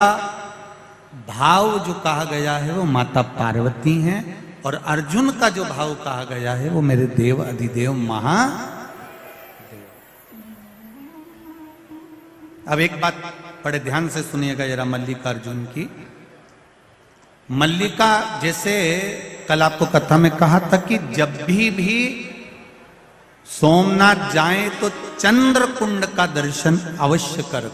भाव जो कहा गया है वो माता पार्वती हैं और अर्जुन का जो भाव कहा गया है वो मेरे देव अधिदेव महादेव। अब एक बात बड़े ध्यान से सुनिएगा जरा मल्लिका अर्जुन की। मल्लिका जैसे कल आपको कथा में कहा था कि जब भी सोमनाथ जाएं तो चंद्र कुंड का दर्शन अवश्य कर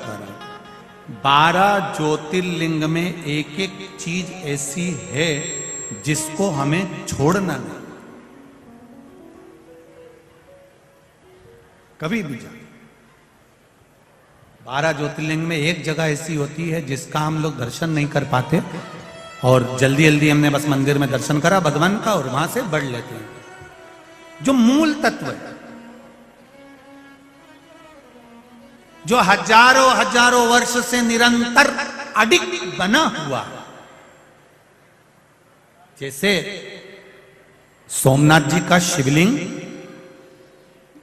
12 ज्योतिर्लिंग में एक एक चीज ऐसी है जिसको हमें छोड़ना नहीं। कभी भी जाए 12 ज्योतिर्लिंग में एक जगह ऐसी होती है जिसका हम लोग दर्शन नहीं कर पाते और जल्दी जल्दी हमने बस मंदिर में दर्शन करा भगवान का और वहां से बढ़ लेते हैं। जो मूल तत्व है, जो हजारों हजारों वर्ष से निरंतर अडिग बना हुआ, जैसे सोमनाथ जी का शिवलिंग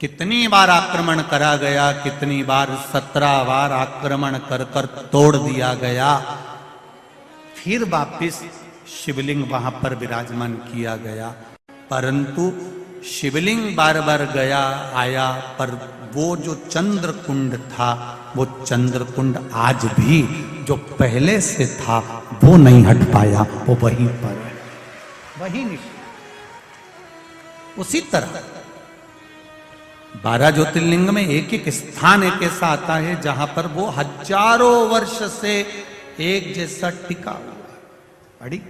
कितनी बार आक्रमण करा गया, कितनी बार 17 बार आक्रमण कर कर तोड़ दिया गया, फिर वापिस शिवलिंग वहां पर विराजमान किया गया। परंतु शिवलिंग बार बार गया आया, पर वो जो चंद्र कुंड था वो चंद्र कुंड आज भी जो पहले से था वो नहीं हट पाया, वो वहीं पर है, वहीं नहीं। उसी तरह 12 ज्योतिर्लिंग में एक एक स्थान एक ऐसा आता है जहां पर वो हजारों वर्ष से एक जैसा टिका हुआ, अड़िग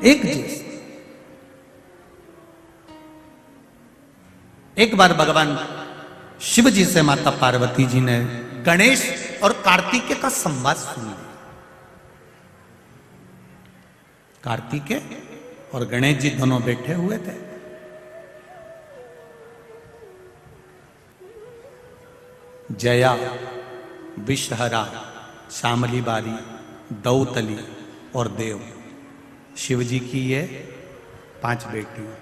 एक जैसा। एक बार भगवान शिव जी से माता पार्वती जी ने गणेश और कार्तिकेय का संवाद सुना। कार्तिकेय और गणेश जी दोनों बैठे हुए थे। जया, विषहरा, शामली बारी, दौतली और देव, शिव जी की ये 5 बेटियां।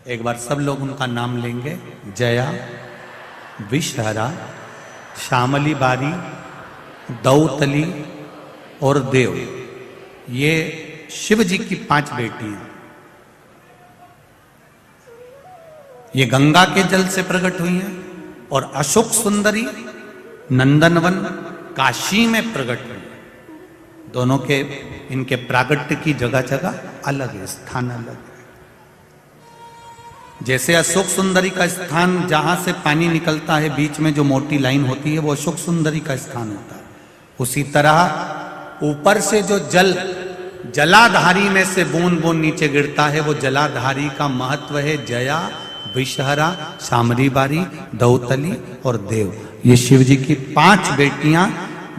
एक बार सब लोग उनका नाम लेंगे। जया, विषहरा, शामली बारी, दौतली और देव, ये शिव जी की 5 बेटियां। ये गंगा के जल से प्रकट हुई हैं और अशोक सुंदरी नंदनवन काशी में प्रकट हुई। दोनों के इनके प्रागट्य की जगह जगह अलग है, स्थान अलग है। जैसे अशोक सुंदरी का स्थान जहां से पानी निकलता है, बीच में जो मोटी लाइन होती है वो अशोक सुंदरी का स्थान होता है। उसी तरह ऊपर से जो जल जलाधारी में से बूंद बूंद नीचे गिरता है वो जलाधारी का महत्व है। जया, विषहरा, शामली बारी, दौतली और देव, ये शिव जी की 5 बेटियां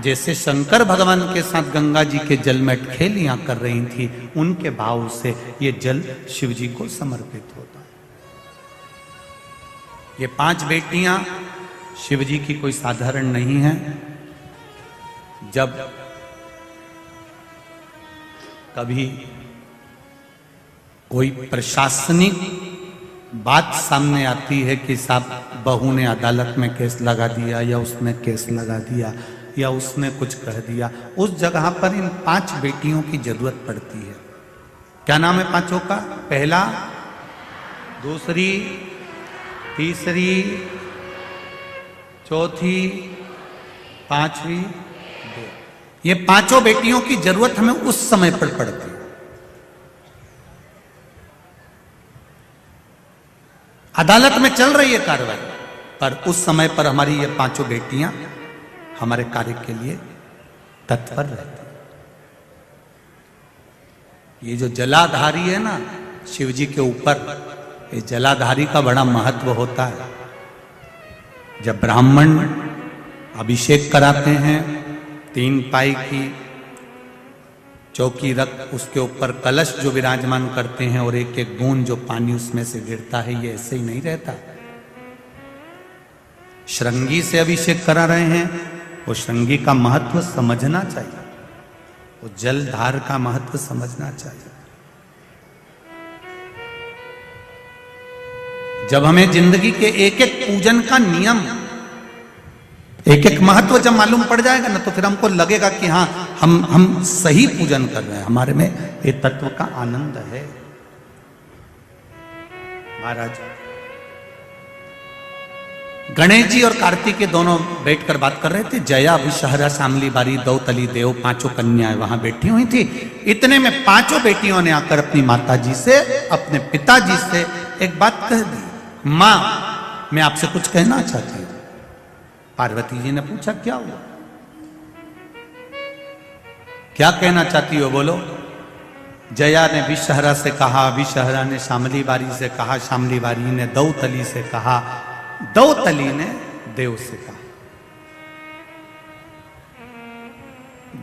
जैसे शंकर भगवान के साथ गंगा जी के जल में खेलियां कर रही थी, उनके भाव से ये जल शिव जी को समर्पित होता है। ये 5 बेटियां शिव जी की कोई साधारण नहीं है। जब कभी कोई प्रशासनिक बात सामने आती है कि साहब बहू ने अदालत में केस लगा दिया या उसने केस लगा दिया या उसने कुछ कह दिया, उस जगह पर इन 5 बेटियों की जरूरत पड़ती है। क्या नाम है 5 का? पहला, दूसरी, तीसरी, चौथी, 5वीं, 2। ये 5 बेटियों की जरूरत हमें उस समय पर पड़ती है। अदालत में चल रही है कार्रवाई, पर उस समय पर हमारी ये 5 बेटियां हमारे कार्य के लिए तत्पर रहती है। ये जो जलाधारी है ना शिव जी के ऊपर, ये जलाधारी का बड़ा महत्व होता है। जब ब्राह्मण अभिषेक कराते हैं, 3 पाई की चौकी रख उसके ऊपर कलश जो विराजमान करते हैं और एक एक बूंद जो पानी उसमें से गिरता है, ये ऐसे ही नहीं रहता। श्रृंगी से अभिषेक करा रहे हैं, वो श्रृंगी का महत्व समझना चाहिए, वो जलधार का महत्व समझना चाहिए। जब हमें जिंदगी के एक एक पूजन का नियम एक एक महत्व जब मालूम पड़ जाएगा ना, तो फिर हमको लगेगा कि हाँ हम सही पूजन कर रहे हैं, हमारे में ये तत्व का आनंद है। महाराज गणेश जी और कार्तिक दोनों बैठकर बात कर रहे थे। जया विषहरा शामली बारी दौतली देव पांचों कन्याएं वहां बैठी हुई थी। इतने में पांचों बेटियों ने आकर अपनी माता जी से, अपने पिताजी से एक बात कह दी, मां मैं आपसे कुछ कहना चाहती हूं। पार्वती जी ने पूछा क्या हुआ, क्या कहना चाहती हो, बोलो। जया ने विषहरा से कहा, विषहरा ने शामली बारी से कहा, शामली बारी ने दौतली से कहा, दौतली ने देव से कहा।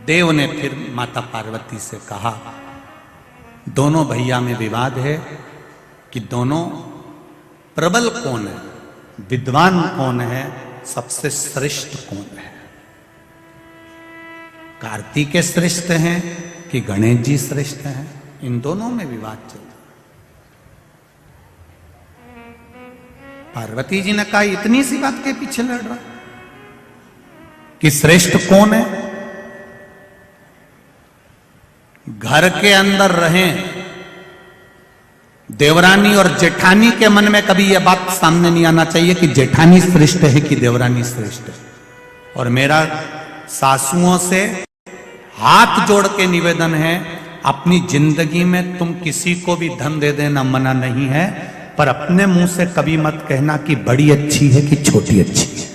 देव ने फिर माता पार्वती से कहा। दोनों भैया में विवाद है कि दोनों प्रबल कौन है, विद्वान कौन है, सबसे श्रेष्ठ कौन है। कार्तिक श्रेष्ठ हैं कि गणेश जी श्रेष्ठ हैं, इन दोनों में विवाद चल रहा। पार्वती जी ने कहा इतनी सी बात के पीछे लड़ रहा कि श्रेष्ठ कौन है। घर के अंदर रहें, देवरानी और जेठानी के मन में कभी यह बात सामने नहीं आना चाहिए कि जेठानी श्रेष्ठ है कि देवरानी श्रेष्ठ है। और मेरा सासुओं से हाथ जोड़ के निवेदन है, अपनी जिंदगी में तुम किसी को भी धन दे देना मना नहीं है, पर अपने मुंह से कभी मत कहना कि बड़ी अच्छी है कि छोटी अच्छी है।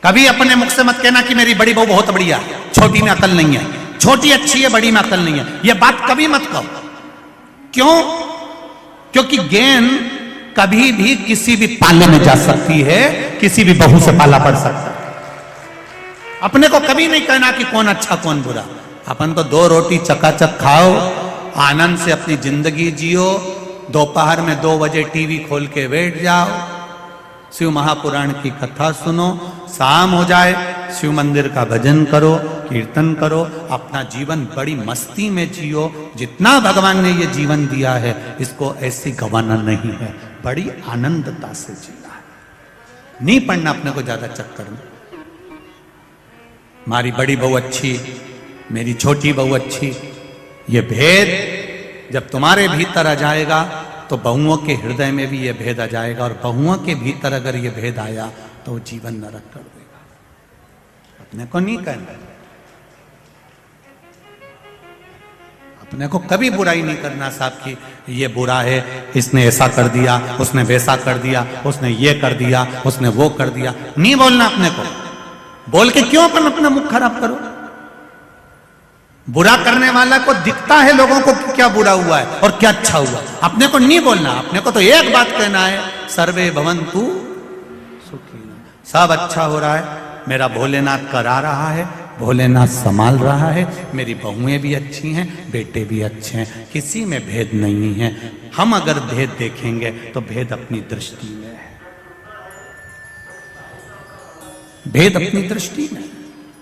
कभी अपने मुख से मत कहना कि मेरी बड़ी बहू बहुत बढ़िया है, छोटी में अकल नहीं है, छोटी अच्छी है, बड़ी में अकल नहीं है। यह बात कभी मत कहो। क्यों? क्योंकि गेंद कभी भी किसी भी पाले में जा सकती है, किसी भी बहू से पाला पड़ सकता है। अपने को कभी नहीं कहना कि कौन अच्छा कौन बुरा। अपन तो 2 रोटी चकाचक खाओ, आनंद से अपनी जिंदगी जियो, दोपहर में 2 बजे टीवी खोल के बैठ जाओ, शिव महापुराण की कथा सुनो, शाम हो जाए शिव मंदिर का भजन करो, कीर्तन करो, अपना जीवन बड़ी मस्ती में जियो। जितना भगवान ने ये जीवन दिया है इसको ऐसे गंवाना नहीं है, बड़ी आनंदता से जीना है। नहीं पड़ना अपने को ज्यादा चक्कर में, हमारी बड़ी बहू अच्छी, मेरी छोटी बहू अच्छी। ये भेद जब तुम्हारे भीतर आ जाएगा तो बहुओं के हृदय में भी ये भेद आ जाएगा, और बहुओं के भीतर अगर ये भेद आया तो वो जीवन नरक कर देगा। अपने को नहीं कहना, अपने को कभी बुराई नहीं करना साहब की ये बुरा है, इसने ऐसा कर दिया, उसने वैसा कर दिया, उसने ये कर दिया, उसने वो कर दिया। नहीं बोलना अपने को। बोल के क्यों अपन अपना मुख खराब करो। बुरा करने वाला को दिखता है लोगों को कि क्या बुरा हुआ है और क्या अच्छा हुआ। अपने को नहीं बोलना, अपने को तो एक बात कहना है, सर्वे भवन्तु सुखिनः। सब अच्छा हो रहा है, मेरा भोलेनाथ करा रहा है, भोलेनाथ संभाल रहा है, मेरी बहुएं भी अच्छी हैं, बेटे भी अच्छे हैं, किसी में भेद नहीं है। हम अगर भेद देखेंगे तो भेद अपनी दृष्टि में है, भेद अपनी दृष्टि में।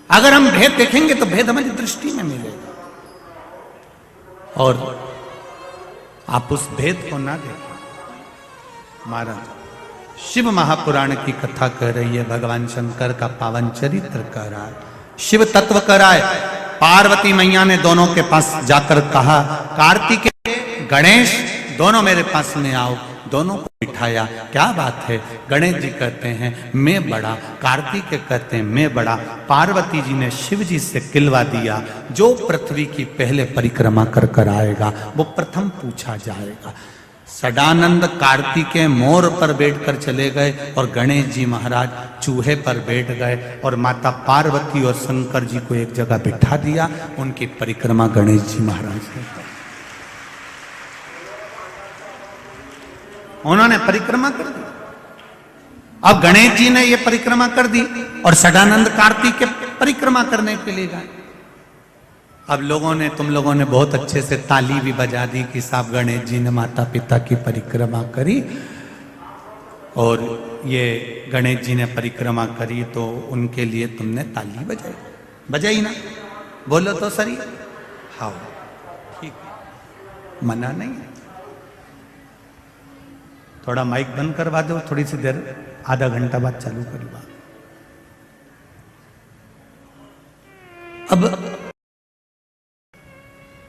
अगर हम भेद देखेंगे तो भेद हमारी दृष्टि में मिलेगा, और आप उस भेद को ना देखें। महाराज शिव महापुराण की कथा कह रही है, भगवान शंकर का पावन चरित्र कह रहा है, शिव तत्व कह रहा है। पार्वती मैया ने दोनों के पास जाकर कहा, कार्तिकेय गणेश दोनों मेरे पास में आओ। दोनों को बिठाया। क्या बात है? गणेश जी कहते हैं मैं बड़ा, कार्तिक कहते हैं मैं बड़ा। पार्वती जी ने शिव जी से किलवा दिया, जो पृथ्वी की पहले परिक्रमा कर कर आएगा वो प्रथम पूछा जाएगा। सदानंद कार्तिकेय मोर पर बैठकर चले गए और गणेश जी महाराज चूहे पर बैठ गए, और माता पार्वती और शंकर जी को एक जगह बिठा दिया। उनकी परिक्रमा गणेश जी महाराज ने, उन्होंने परिक्रमा कर दी। अब गणेश जी ने ये परिक्रमा कर दी और सदानंद कार्तिक के परिक्रमा करने के लिए गए। अब लोगों ने, तुम लोगों ने बहुत अच्छे से ताली भी बजा दी कि साहब गणेश जी ने माता पिता की परिक्रमा करी, और ये गणेश जी ने परिक्रमा करी तो उनके लिए तुमने ताली बजाई। बजाई ना? बोलो तो सही। हाँ ठीक है, मना नहीं है। थोड़ा माइक बंद करवा दो, थोड़ी सी देर, आधा घंटा बाद चालू करूंगा। अब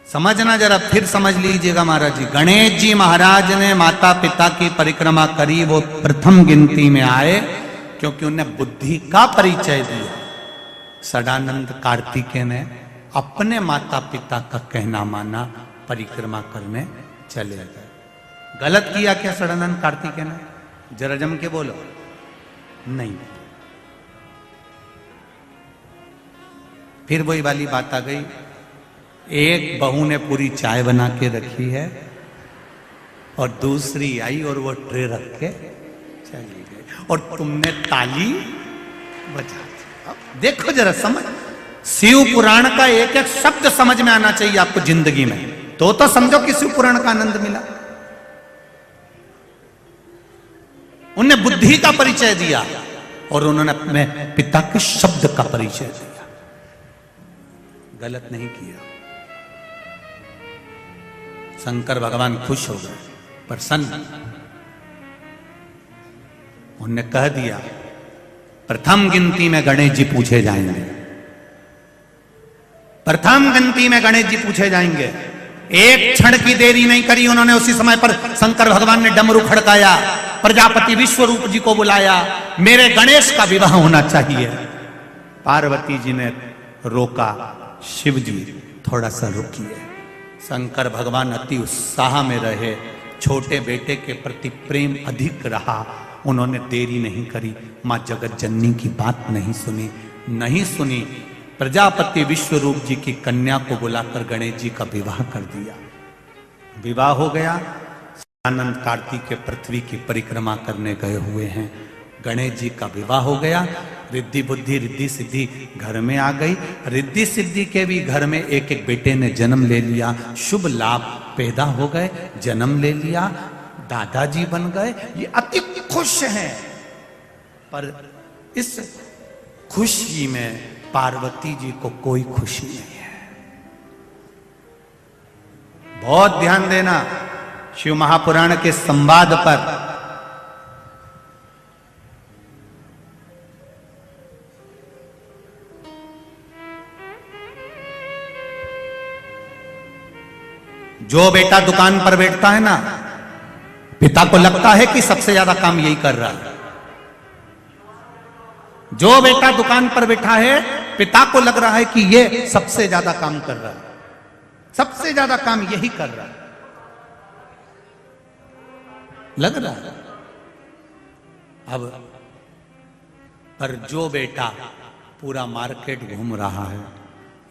समझना, जरा फिर समझ लीजिएगा महाराज जी। गणेश जी महाराज ने माता पिता की परिक्रमा करी, वो प्रथम गिनती में आए क्योंकि उन्हें बुद्धि का परिचय दिया। सदानंद कार्तिकेय ने अपने माता पिता का कहना माना, परिक्रमा करने चले गए। गलत किया क्या सदानंद कार्तिकेय ने? जरा जम के बोलो। नहीं। फिर वही वाली बात आ गई, एक बहू ने पूरी चाय बना के रखी है और दूसरी आई और वो ट्रे रख के चली गई और तुमने ताली बजा दी। अब देखो जरा, समझ, शिव पुराण का एक एक शब्द समझ में आना चाहिए आपको जिंदगी में, तो समझो कि शिव पुराण का आनंद मिला। उन्हें बुद्धि का परिचय दिया और उन्होंने अपने पिता के शब्द का परिचय दिया। गलत नहीं किया। शंकर भगवान खुश हो गए, प्रसन्न। उन्होंने कह दिया प्रथम गिनती में गणेश जी पूछे जाएंगे, प्रथम गिनती में गणेश जी पूछे जाएंगे। एक क्षण की देरी नहीं करी उन्होंने, उसी समय पर शंकर भगवान ने डमरू खड़काया, प्रजापति विश्वरूप जी को बुलाया, मेरे गणेश का विवाह होना चाहिए। पार्वती जी ने रोका, शिव जी थोड़ा सा रुकिए। शंकर भगवान अति उत्साह में रहे, छोटे बेटे के प्रति प्रेम अधिक रहा, उन्होंने देरी नहीं करी, मां जगत जननी की बात नहीं सुनी। प्रजापति विश्वरूप जी की कन्या को बुलाकर गणेश जी का विवाह कर दिया। विवाह हो गया। आनंद कार्तिकेय पृथ्वी की परिक्रमा करने गए हुए हैं, गणेश जी का विवाह हो गया। रिद्धि बुद्धि रिद्धि सिद्धि घर में आ गई। रिद्धि सिद्धि के भी घर में एक एक बेटे ने जन्म ले लिया, शुभ लाभ पैदा हो गए, जन्म ले लिया, दादाजी बन गए। ये अति खुश हैं, पर इस खुशी में पार्वती जी को कोई खुशी नहीं है। बहुत ध्यान देना शिव महापुराण के संवाद पर। जो बेटा दुकान पर बैठता है ना, पिता को लगता है कि सबसे ज्यादा काम यही कर रहा है। जो बेटा दुकान पर बैठा है, पिता को लग रहा है कि ये सबसे ज्यादा काम कर रहा है, सबसे ज्यादा काम यही कर रहा है, लग रहा है। अब पर जो बेटा पूरा मार्केट घूम रहा है,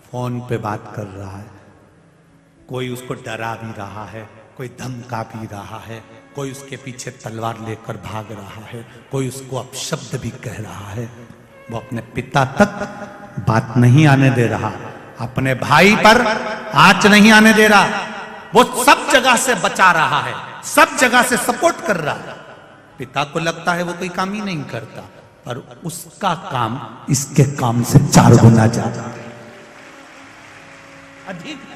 फोन पे बात कर रहा है, कोई उसको डरा भी रहा है, कोई धमका भी रहा है, कोई उसके पीछे तलवार लेकर भाग रहा है, कोई उसको अपशब्द भी कह रहा है, वो अपने पिता तक बात नहीं आने दे रहा, अपने भाई पर आंच नहीं आने दे रहा, वो सब जगह से बचा रहा है, सब जगह से सपोर्ट कर रहा है। पिता को लगता है वो कोई काम ही नहीं करता, पर उसका काम इसके काम से 4 गुना ज्यादा अधिक है।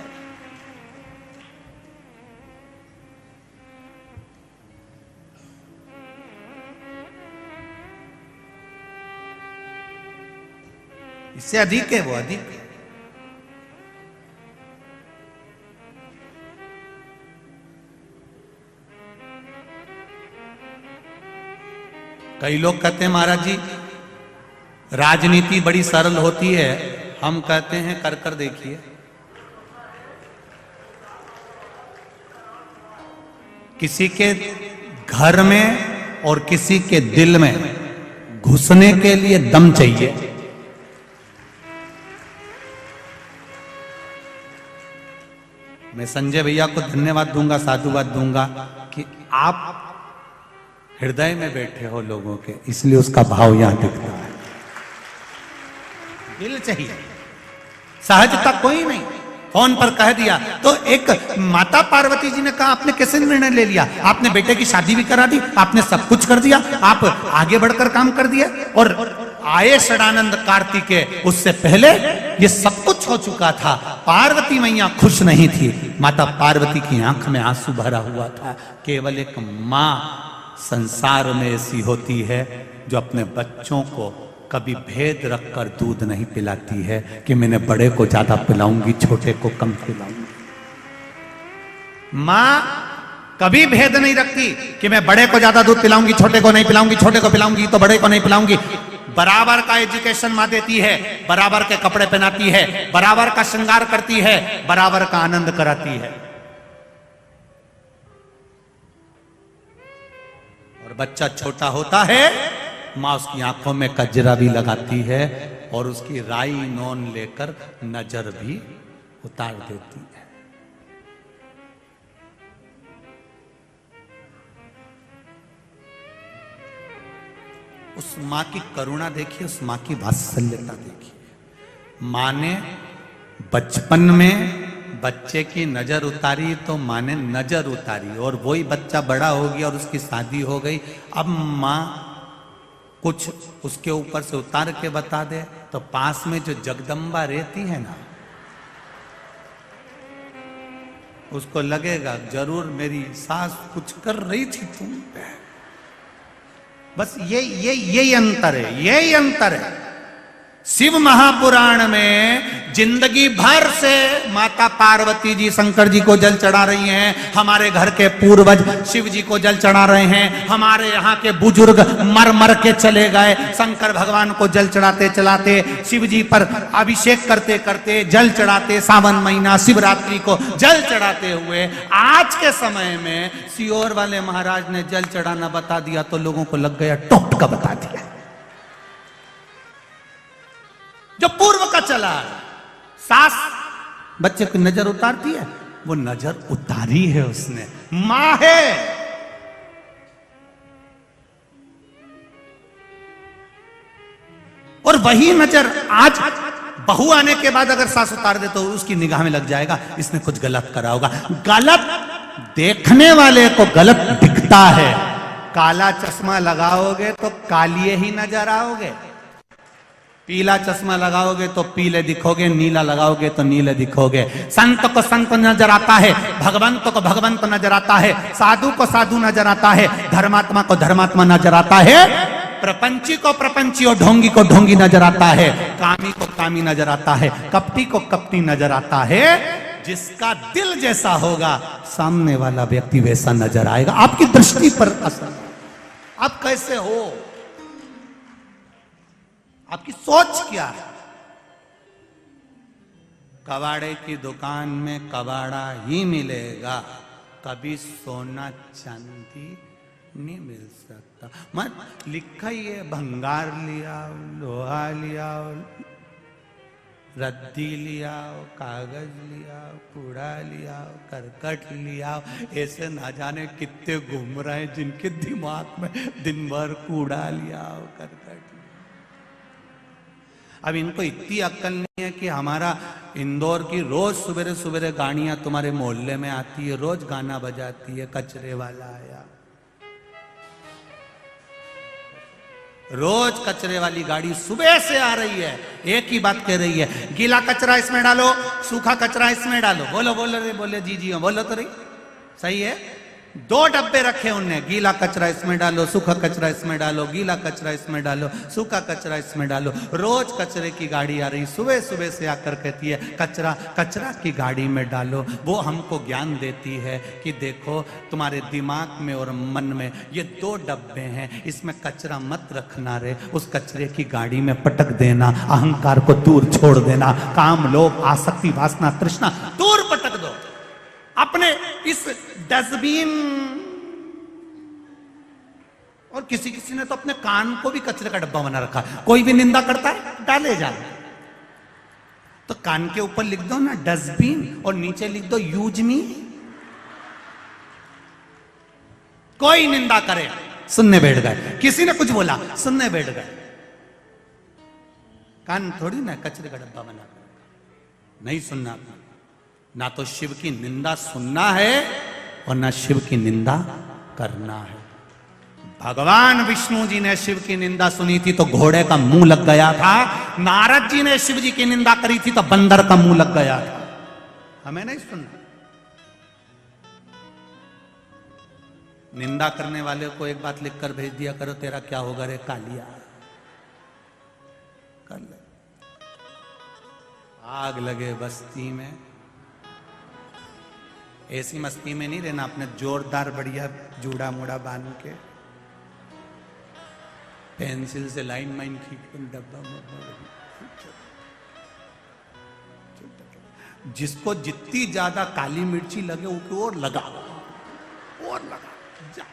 इससे अधिक है, वो अधिक है। कई लोग कहते हैं महाराज जी राजनीति बड़ी सरल होती है, हम कहते हैं कर कर देखिए। किसी के घर में और किसी के दिल में घुसने के लिए दम चाहिए। मैं संजय भैया को धन्यवाद दूंगा, साधुवाद दूंगा कि आप हृदय में बैठे हो लोगों के, इसलिए उसका भाव यहां दिखता है। दिल चाहिए, सहजता कोई नहीं। फोन पर कह दिया तो एक माता पार्वती जी ने कहा आपने कैसे निर्णय ले लिया, आपने बेटे की शादी भी करा दी, आपने सब कुछ कर दिया, आप आगे बढ़कर काम कर दिया। और आए सदानंद कार्तिकेय, उससे पहले ये सब कुछ हो चुका था। पार्वती मैया खुश नहीं थी, माता पार्वती की आंख में आंसू भरा हुआ था। केवल एक मां संसार में ऐसी होती है जो अपने बच्चों को कभी भेद रखकर दूध नहीं पिलाती है कि मैंने बड़े को ज्यादा पिलाऊंगी, छोटे को कम पिलाऊंगी। मां कभी भेद नहीं रखती कि मैं बड़े को ज्यादा दूध पिलाऊंगी, छोटे को नहीं पिलाऊंगी, छोटे को पिलाऊंगी तो बड़े को नहीं पिलाऊंगी। बराबर का एजुकेशन मां देती है, बराबर के कपड़े पहनाती है, बराबर का श्रृंगार करती है, बराबर का आनंद कराती है। और बच्चा छोटा होता है, मां उसकी आंखों में कजरा भी लगाती है और उसकी राई नोन लेकर नजर भी उतार देती है। उस मां की करुणा देखिए, उस मां की वात्सल्यता देखिए। मां ने बचपन में बच्चे की नजर उतारी तो मां ने नजर उतारी, और वही बच्चा बड़ा हो गया और उसकी शादी हो गई। अब मां कुछ उसके ऊपर से उतार के बता दे तो पास में जो जगदम्बा रहती है ना, उसको लगेगा जरूर मेरी सास कुछ कर रही थी तुम पे। बस यही अंतर है, यही अंतर है। शिव महापुराण में जिंदगी भर से माता पार्वती जी शंकर जी को जल चढ़ा रही हैं, हमारे घर के पूर्वज शिव जी को जल चढ़ा रहे हैं, हमारे यहाँ के बुजुर्ग मर मर के चले गए शंकर भगवान को जल चढ़ाते चलाते, शिव जी पर अभिषेक करते करते, जल चढ़ाते, सावन महीना शिवरात्रि को जल चढ़ाते हुए आज के समय में सीहोर वाले महाराज ने जल चढ़ाना बता दिया तो लोगों को लग गया टोटका बता दिया। जो पूर्व का चला, सास बच्चे की नजर उतारती है, वो नजर उतारी है उसने, मां है। और वही नजर आज बहू आने के बाद अगर सास उतार दे तो उसकी निगाह में लग जाएगा इसने कुछ गलत करा होगा। गलत देखने वाले को गलत दिखता है। काला चश्मा लगाओगे तो कालिए ही नजर आओगे, पीला चश्मा लगाओगे तो पीले दिखोगे, नीला लगाओगे तो नीले दिखोगे। संत को संत नजर आता है, भगवंत को भगवंत नजर आता है, साधु को साधु नजर आता है, धर्मात्मा को धर्मात्मा नजर आता है, प्रपंची को प्रपंची और ढोंगी को ढोंगी नजर आता है, कामी को कामी नजर आता है, कपटी को कपटी नजर आता है। जिसका दिल जैसा होगा सामने वाला व्यक्ति वैसा नजर आएगा। आपकी दृष्टि पर असर, आप कैसे हो, आपकी सोच क्या है। कबाड़े की दुकान में कबाड़ा ही मिलेगा, कभी सोना चांदी नहीं मिल सकता। मत लिखा ही है, भंगार लिया, लोहा लिया, रद्दी लिया, कागज लिया, कूड़ा लिया, करकट लिया। ऐसे ना जाने कितने घूम रहे हैं जिनके दिमाग में दिन भर कूड़ा लिया, करकट। अब इनको इतनी अक्ल नहीं है कि हमारा इंदौर की रोज सवेरे सवेरे गाड़ियां तुम्हारे मोहल्ले में आती है, रोज गाना बजाती है, कचरे वाला आया। रोज कचरे वाली गाड़ी सुबह से आ रही है, एक ही बात कह रही है, गीला कचरा इसमें डालो, सूखा कचरा इसमें डालो। बोलो बोलो रे, बोले जी जी बोलो तो रही, सही है। 2 डब्बे रखे उनने, गीला कचरा इसमें डालो, सूखा कचरा इसमें डालो, गीला कचरा इसमें डालो, सूखा कचरा इसमें डालो। रोज कचरे की गाड़ी आ रही, सुबह सुबह से आकर कहती है कचरा कचरा की गाड़ी में डालो। वो हमको ज्ञान देती है कि देखो तुम्हारे दिमाग में और मन में ये 2 डब्बे हैं, इसमें कचरा मत रखना रे, उस कचरे की गाड़ी में पटक देना, अहंकार को दूर छोड़ देना, काम लोभ आसक्ति वासना तृष्णा दूर पटक दो। अपने इस डस्टबिन, और किसी किसी ने तो अपने कान को भी कचरे का डब्बा बना रखा। कोई भी निंदा करता है डाले जा, तो कान के ऊपर लिख दो ना डस्टबिन और नीचे लिख दो यूज मी। कोई निंदा करे सुनने बैठ गए, किसी ने कुछ बोला सुनने बैठ गए। कान थोड़ी ना कचरे का डब्बा बना, नहीं सुनना। ना तो शिव की निंदा सुनना है और ना शिव की निंदा करना है। भगवान विष्णु जी ने शिव की निंदा सुनी थी तो घोड़े का मुंह लग गया था, नारद जी ने शिव जी की निंदा करी थी तो बंदर का मुंह लग गया था। हमें नहीं सुनना। निंदा करने वाले को एक बात लिखकर भेज दिया करो, तेरा क्या होगा रे कालिया, कर ले। आग लगे बस्ती में, ऐसी मस्ती में नहीं रहना, अपने जोरदार बढ़िया जूड़ा मुड़ा बांध के पेंसिल से लाइन माइन खींच कर डब्बा में, जिसको जितनी ज्यादा काली मिर्ची लगे उसको और लगा, और लगा, जा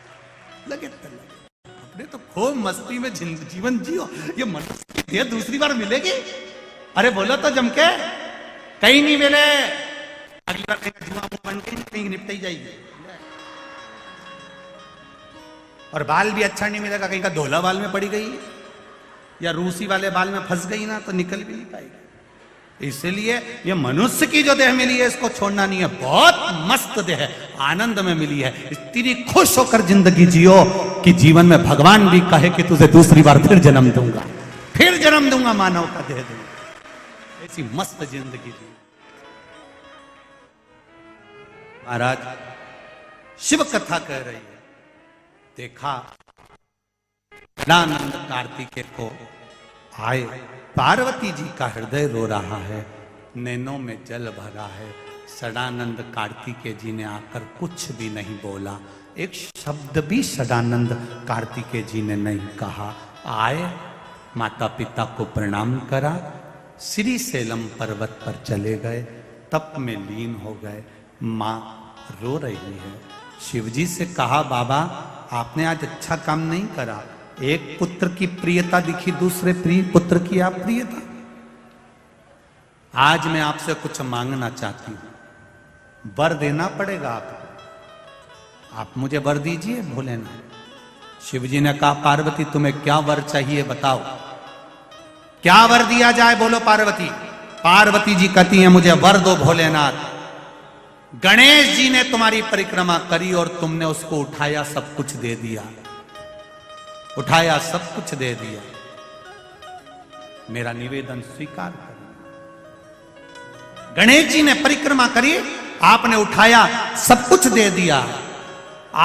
लगे तो लगे। अपने तो खूब मस्ती में जीवन जियो, ये मनुष्य की दूसरी बार मिलेगी? अरे बोलो तो जम के, कहीं नहीं मिले, अगली बार जुआ बन के कहीं निपट ही जाएगी। और बाल भी अच्छा नहीं मिलेगा, कहीं का धोला बाल में पड़ी गई या रूसी वाले बाल में फंस गई ना तो निकल भी नहीं पाएगी। इसलिए ये मनुष्य की जो देह मिली है इसको छोड़ना नहीं है, बहुत मस्त देह है, आनंद में मिली है, इतनी खुश होकर जिंदगी जियो कि जीवन में भगवान भी कहे कि तुझे दूसरी बार फिर जन्म दूंगा, फिर जन्म दूंगा, मानव का देह दूंगा। ऐसी मस्त जिंदगी जी। महाराज शिव कथा कह रही है, देखा सदानंद कार्तिकेय को आए, पार्वती जी का हृदय रो रहा है, नैनों में जल भरा है। सदानंद कार्तिकेय जी ने आकर कुछ भी नहीं बोला, एक शब्द भी सदानंद कार्तिकेय जी ने नहीं कहा। आए, माता पिता को प्रणाम करा, श्री सेलम पर्वत पर चले गए, तप में लीन हो गए। माँ रो रही है, शिवजी से कहा बाबा आपने आज अच्छा काम नहीं करा, एक पुत्र की प्रियता दिखी, दूसरे पुत्र की अप्रियता। आज मैं आपसे कुछ मांगना चाहती हूं, वर देना पड़ेगा आपको, आप मुझे वर दीजिए भोलेनाथ। शिवजी ने कहा पार्वती तुम्हें क्या वर चाहिए बताओ, क्या वर दिया जाए बोलो पार्वती। पार्वती जी कहती हैं मुझे वर दो भोलेनाथ, गणेश जी ने तुम्हारी परिक्रमा करी और तुमने उसको उठाया, सब कुछ दे दिया, उठाया सब कुछ दे दिया, मेरा निवेदन स्वीकार करो। गणेश जी ने परिक्रमा करी, आपने उठाया, सब कुछ दे दिया।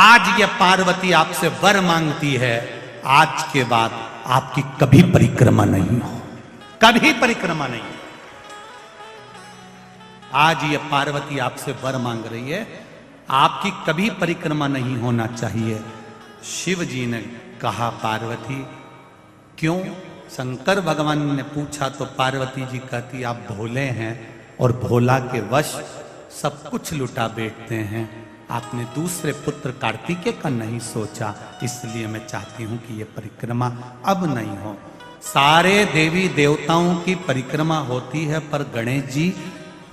आज ये पार्वती आपसे वर मांगती है, आज के बाद आपकी कभी परिक्रमा नहीं हो, कभी परिक्रमा नहीं। आज ये पार्वती आपसे वर मांग रही है, आपकी कभी परिक्रमा नहीं होना चाहिए। शिव जी ने कहा पार्वती क्यों? शंकर भगवान ने पूछा तो पार्वती जी कहती आप भोले हैं और भोला के वश सब कुछ लुटा बैठते हैं, आपने दूसरे पुत्र कार्तिकेय का नहीं सोचा, इसलिए मैं चाहती हूं कि ये परिक्रमा अब नहीं हो। सारे देवी देवताओं की परिक्रमा होती है, पर गणेश जी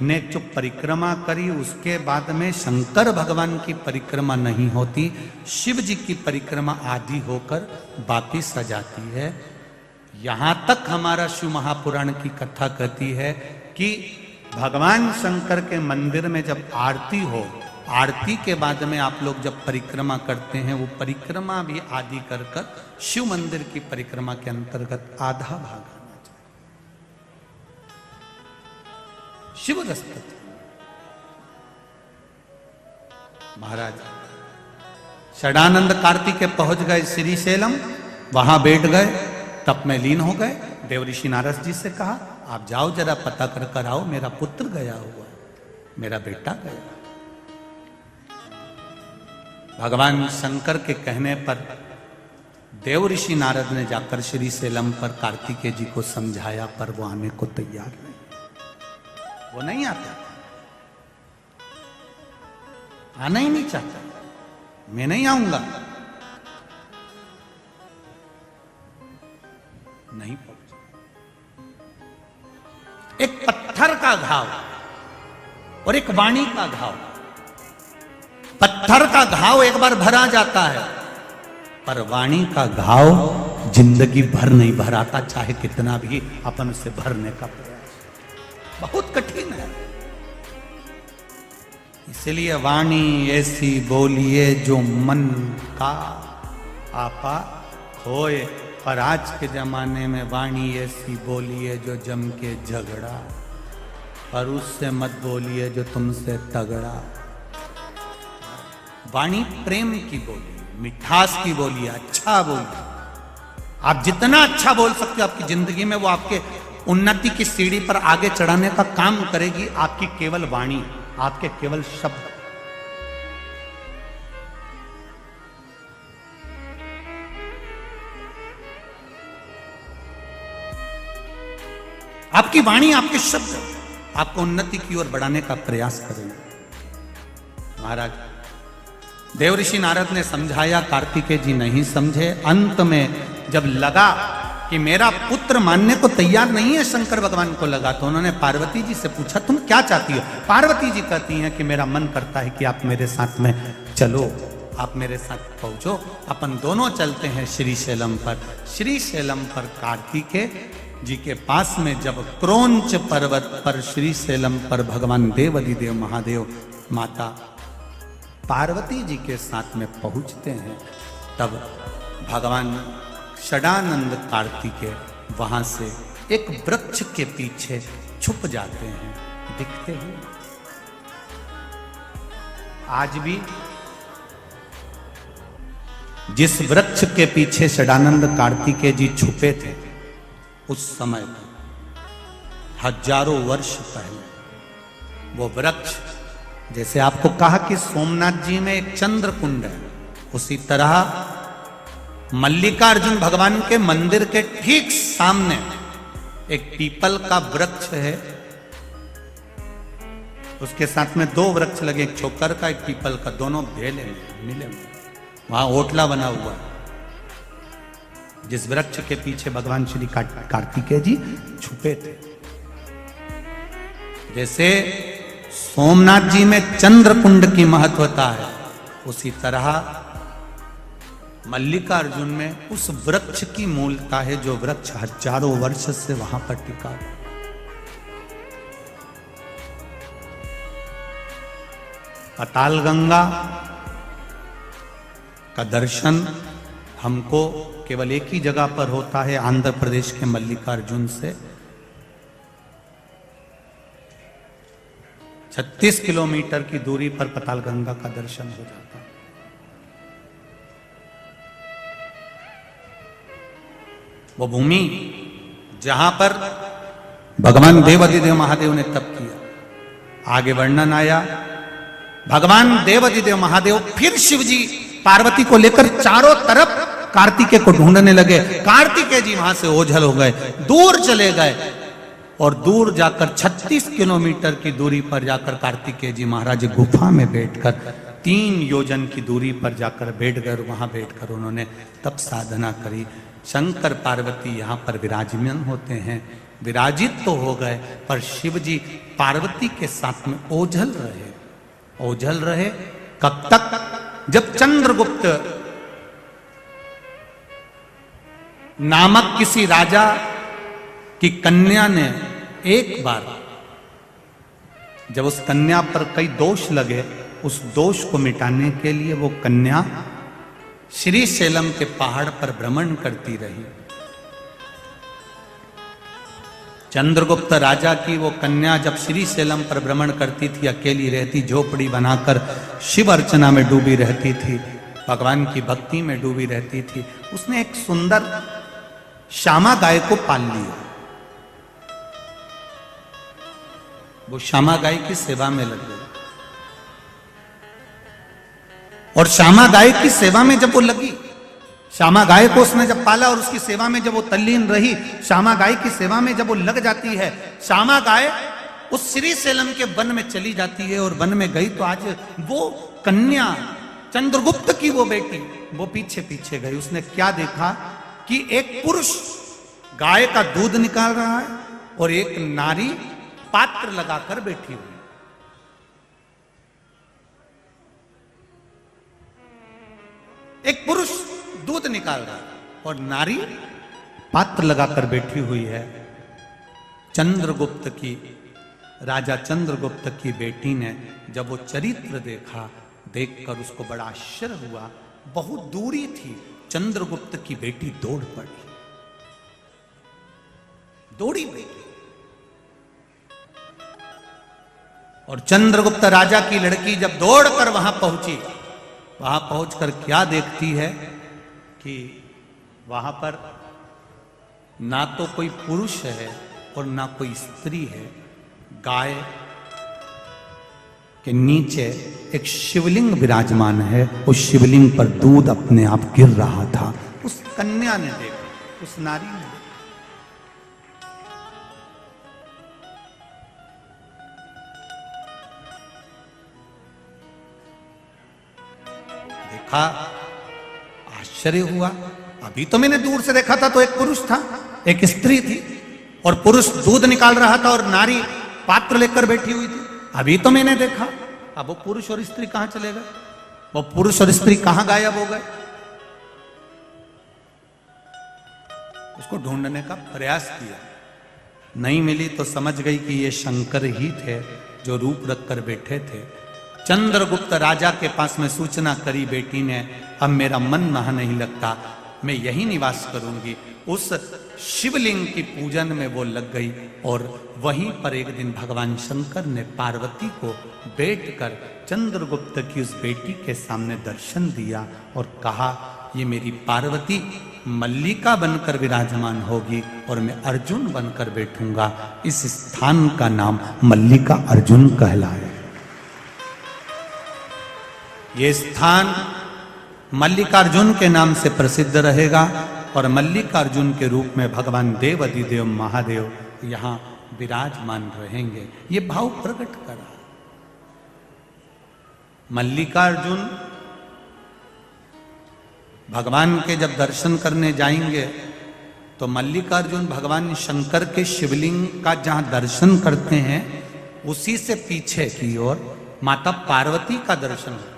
ने जो परिक्रमा करी उसके बाद में शंकर भगवान की परिक्रमा नहीं होती, शिव जी की परिक्रमा आदि होकर वापिस आ जाती है। यहां तक हमारा शिव महापुराण की कथा कहती है कि भगवान शंकर के मंदिर में जब आरती हो, आरती के बाद में आप लोग जब परिक्रमा करते हैं, वो परिक्रमा भी आदि कर कर शिव मंदिर की परिक्रमा के अंतर्गत आधा भाग शिव रसपत। महाराज सदानंद कार्तिकेय पहुंच गए श्रीशैलम, वहां बैठ गए, तप में लीन हो गए। देवऋषि नारद जी से कहा आप जाओ जरा पता कर कर आओ, मेरा पुत्र गया हुआ, मेरा बेटा गया। भगवान शंकर के कहने पर देवऋषि नारद ने जाकर श्रीशैलम पर कार्तिकेय जी को समझाया, पर वो आने को तैयार नहीं, वो नहीं आता, आना ही नहीं चाहता, मैं नहीं आऊंगा, नहीं पहुंचा। एक पत्थर का घाव और एक वाणी का घाव। पत्थर का घाव एक बार भरा जाता है, पर वाणी का घाव जिंदगी भर नहीं भराता, चाहे कितना भी अपन उसे भरने का प्रयास, बहुत कठिन है। इसलिए वाणी ऐसी बोलिए जो मन का आपा खोए, और आज के जमाने में वाणी ऐसी बोलिए जो जम के झगड़ा, और उससे मत बोलिए जो तुमसे तगड़ा। वाणी प्रेम की बोली, मिठास की बोलिए, अच्छा बोलिए। आप जितना अच्छा बोल सकते हो आपकी जिंदगी में, वो आपके उन्नति की सीढ़ी पर आगे चढ़ाने का काम करेगी आपकी केवल वाणी, आपके केवल शब्द। आपकी वाणी, आपके शब्द आपको उन्नति की ओर बढ़ाने का प्रयास करेंगे। महाराज देवऋषि नारद ने समझाया, कार्तिकेय जी नहीं समझे। अंत में जब लगा कि मेरा पुत्र मानने को तैयार नहीं है, शंकर भगवान को लगा, तो उन्होंने पार्वती जी से पूछा तुम क्या चाहती हो? पार्वती जी कहती हैं कि मेरा मन करता है कि आप मेरे साथ में चलो, आप मेरे साथ पहुंचो, अपन दोनों चलते हैं श्रीशैलम पर। श्रीशैलम पर कार्तिकेय जी के पास में जब क्रोंच पर्वत पर श्रीशैलम पर भगवान देवाधिदेव महादेव माता पार्वती जी के साथ में पहुंचते हैं, तब भगवान षडानंद कार्तिकेय वहां से एक वृक्ष के पीछे छुप जाते हैं, दिखते ही। आज भी जिस वृक्ष के पीछे षडानंद कार्तिकेय जी छुपे थे, उस समय हजारों वर्ष पहले वो वृक्ष, जैसे आपको कहा कि सोमनाथ जी में एक चंद्र कुंड है, उसी तरह मल्लिकार्जुन भगवान के मंदिर के ठीक सामने एक पीपल का वृक्ष है। उसके साथ में दो वृक्ष लगे, एक छोकर का एक पीपल का, दोनों भेले मिले, वहां ओटला बना हुआ। जिस वृक्ष के पीछे भगवान श्री कार्तिकेय जी छुपे थे, जैसे सोमनाथ जी में चंद्रकुंड की महत्वता है, उसी तरह मल्लिकार्जुन में उस वृक्ष की मूलता है, जो वृक्ष हजारों वर्ष से वहां पर टिका। पाताल गंगा का दर्शन हमको केवल एक ही जगह पर होता है, आंध्र प्रदेश के मल्लिकार्जुन से 36 किलोमीटर की दूरी पर पाताल गंगा का दर्शन हो जाता है। वो भूमि जहां पर भगवान देवाधिदेव महादेव ने तप किया। आगे वर्णन आया, भगवान देवाधिदेव महादेव फिर शिवजी पार्वती को लेकर चारों तरफ कार्तिकेय को ढूंढने लगे। कार्तिकेय जी वहां से ओझल हो गए, दूर चले गए, और दूर जाकर 36 किलोमीटर की दूरी पर जाकर कार्तिकेय जी महाराज गुफा में बैठकर 3 योजन की दूरी पर जाकर बैठकर, वहां बैठकर उन्होंने तप साधना करी। शंकर पार्वती यहाँ पर विराजमान होते हैं, विराजित तो हो गए, पर शिव जी पार्वती के साथ में ओझल रहे। ओझल रहे कब तक? जब चंद्रगुप्त नामक किसी राजा की कन्या ने एक बार, जब उस कन्या पर कई दोष लगे, उस दोष को मिटाने के लिए वो कन्या श्रीशैलम के पहाड़ पर भ्रमण करती रही। चंद्रगुप्त राजा की वो कन्या जब श्रीशैलम पर भ्रमण करती थी, अकेली रहती, झोपड़ी बनाकर शिव अर्चना में डूबी रहती थी, भगवान की भक्ति में डूबी रहती थी। उसने एक सुंदर श्यामा गाय को पाल लिया। वो श्यामा गाय की सेवा में लग गई, और श्यामा गाय की सेवा में जब वो लगी, श्यामा गाय को उसने जब पाला और उसकी सेवा में जब वो तल्लीन रही, श्यामा गाय की सेवा में जब वो लग जाती है, श्यामा गाय उस श्रीशैलम के वन में चली जाती है। और वन में गई तो आज वो कन्या चंद्रगुप्त की वो बेटी वो पीछे पीछे गई। उसने क्या देखा कि एक पुरुष गाय का दूध निकाल रहा है और एक नारी पात्र लगाकर बैठी हुई। एक पुरुष दूध निकाल रहा है और नारी पात्र लगाकर बैठी हुई है। चंद्रगुप्त की, राजा चंद्रगुप्त की बेटी ने जब वो चरित्र देखा, देखकर उसको बड़ा आश्चर्य हुआ। बहुत दूरी थी, चंद्रगुप्त की बेटी दौड़ पड़ी, दौड़ी बेटी, और चंद्रगुप्त राजा की लड़की जब दौड़कर वहां पहुंची वहां पहुंचकर क्या देखती है कि वहां पर ना तो कोई पुरुष है और ना कोई स्त्री है। गाय के नीचे एक शिवलिंग विराजमान है, उस शिवलिंग पर दूध अपने आप गिर रहा था। उस कन्या ने देखा, उस नारी ने देखा, आश्चर्य हुआ। अभी तो मैंने दूर से देखा था तो एक पुरुष था, एक स्त्री थी, और पुरुष दूध निकाल रहा था और नारी पात्र लेकर बैठी हुई थी। अभी तो मैंने देखा, अब वो पुरुष और स्त्री कहां चले गए? वो पुरुष और स्त्री कहां गायब हो गए? उसको ढूंढने का प्रयास किया, नहीं मिली तो समझ गई कि ये शंकर ही थे जो रूप रखकर बैठे थे। चंद्रगुप्त राजा के पास में सूचना करी बेटी ने, अब मेरा मन वहां नहीं लगता, मैं यही निवास करूंगी। उस शिवलिंग की पूजन में वो लग गई, और वहीं पर एक दिन भगवान शंकर ने पार्वती को बैठकर चंद्रगुप्त की उस बेटी के सामने दर्शन दिया और कहा, ये मेरी पार्वती मल्लिका बनकर विराजमान होगी और मैं अर्जुन बनकर बैठूंगा। इस स्थान का नाम मल्लिका अर्जुन कहलाए। ये स्थान मल्लिकार्जुन के नाम से प्रसिद्ध रहेगा, और मल्लिकार्जुन के रूप में भगवान देव अधिदेव महादेव यहां विराजमान रहेंगे। ये भाव प्रकट करा। मल्लिकार्जुन भगवान के जब दर्शन करने जाएंगे तो मल्लिकार्जुन भगवान शंकर के शिवलिंग का जहां दर्शन करते हैं, उसी से पीछे की ओर माता पार्वती का दर्शन होता है।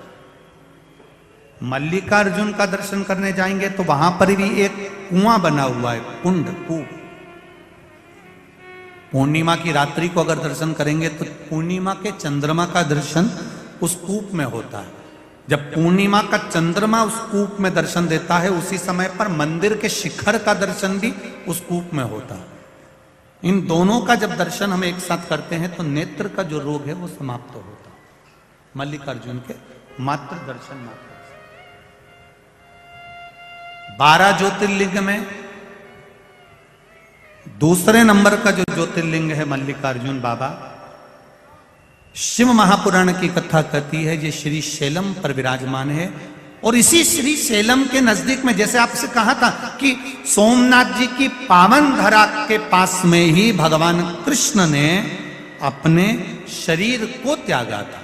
मल्लिकार्जुन का दर्शन करने जाएंगे तो वहां पर भी एक कुआं बना हुआ है, कुंड, कूप। पूर्णिमा की रात्रि को अगर दर्शन करेंगे तो पूर्णिमा के चंद्रमा का दर्शन उस कूप में होता है। जब पूर्णिमा का चंद्रमा उस कूप में दर्शन देता है, उसी समय पर मंदिर के शिखर का दर्शन भी उस कूप में होता है। इन दोनों का जब दर्शन हम एक साथ करते हैं तो नेत्र का जो रोग है वो समाप्त होता है। मल्लिकार्जुन के मात्र दर्शन मात्र 12 ज्योतिर्लिंग में दूसरे नंबर का जो ज्योतिर्लिंग है मल्लिकार्जुन बाबा, शिव महापुराण की कथा कहती है ये श्री शैलम पर विराजमान है। और इसी श्री शैलम के नजदीक में, जैसे आपसे कहा था कि सोमनाथ जी की पावन धरा के पास में ही भगवान कृष्ण ने अपने शरीर को त्यागा था।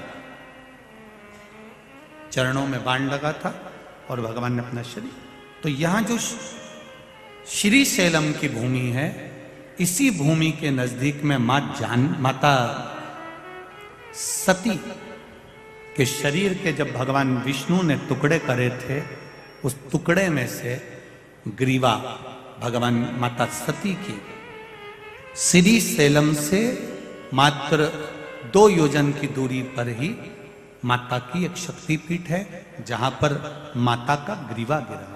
चरणों में बाण लगा था और भगवान ने अपना शरीर, तो यहां जो श्री शैलम की भूमि है, इसी भूमि के नजदीक में माता सती के शरीर के जब भगवान विष्णु ने टुकड़े करे थे, उस टुकड़े में से ग्रीवा भगवान माता सती की श्री शैलम से मात्र 2 योजन की दूरी पर ही माता की एक शक्तिपीठ है, जहां पर माता का ग्रीवा गिरा हुआ,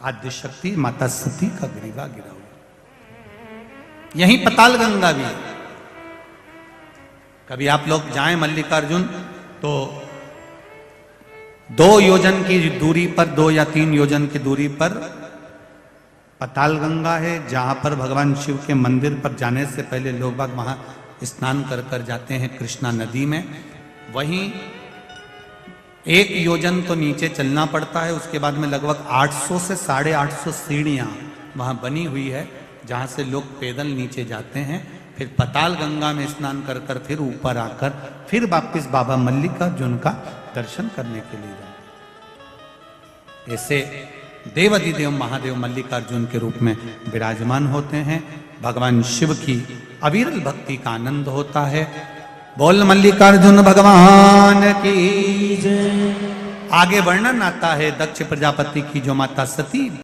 आद्य शक्ति माता सती का ग्रीवा गिरा हुआ। यहीं पताल गंगा भी है। कभी आप लोग जाएं मल्लिकार्जुन तो 2 योजन की दूरी पर, 2 या 3 योजन की दूरी पर पताल गंगा है, जहां पर भगवान शिव के मंदिर पर जाने से पहले लोग बाग वहां स्नान कर कर जाते हैं कृष्णा नदी में। वहीं 1 योजन तो नीचे चलना पड़ता है, उसके बाद में लगभग 800 से 850 सीढ़ियां वहां बनी हुई है, जहां से लोग पैदल नीचे जाते हैं, फिर पताल गंगा में स्नान कर कर फिर ऊपर आकर फिर वापिस बाबा मल्लिकार्जुन का दर्शन करने के लिए जाते। ऐसे देवाधिदेव महादेव मल्लिकार्जुन के रूप में विराजमान होते हैं। भगवान शिव की अविरल भक्ति का आनंद होता है। बोल मल्लिकार्जुन भगवान की जय। आगे वर्णन आता है दक्ष प्रजापति की जो माता सती